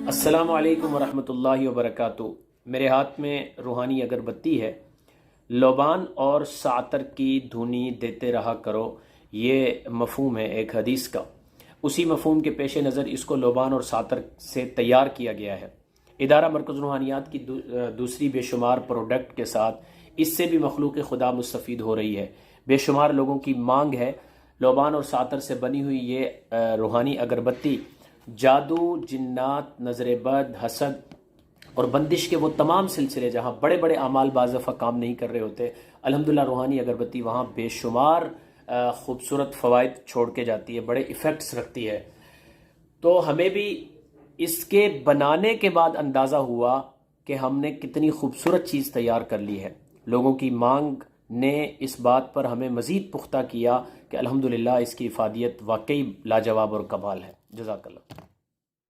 अस्सलामु अलैकुम वरहमतुल्लाहि वबरकातुहू। मेरे हाथ में रूहानी अगरबत्ती है। लोबान और सातर की धुनी देते रहा करो, ये मफ़हूम है एक हदीस का। उसी मफ़हूम के पेश नज़र इसको लोबान और सातर से तैयार किया गया है। इदारा मरकज़ रूहानियात की दूसरी बेशुमार प्रोडक्ट के साथ इससे भी मखलूक खुदा मुस्तफ़ीद हो रही है। बेशुमार लोगों की मांग है। लोबान और सातर से बनी हुई ये रूहानी अगरबत्ती जादू, जिन्नात, नज़र बद, हसद और बंदिश के वो तमाम सिलसिले जहाँ बड़े बड़े अमाल बाज़फ़ा काम नहीं कर रहे होते, अल्हम्दुलिल्लाह रूहानी अगरबत्ती वहाँ बेशुमार ख़ूबसूरत फ़वाइद छोड़ के जाती है, बड़े इफ़ेक्ट्स रखती है। तो हमें भी इसके बनाने के बाद अंदाज़ा हुआ कि हमने कितनी खूबसूरत चीज़ तैयार कर ली है। लोगों की मांग ने इस बात पर हमें मज़ीद पुख्ता किया कि अल्हम्दुलिल्लाह इसकी इफ़ादियत वाकई लाजवाब और कमाल है। जज़ाकल्लाह।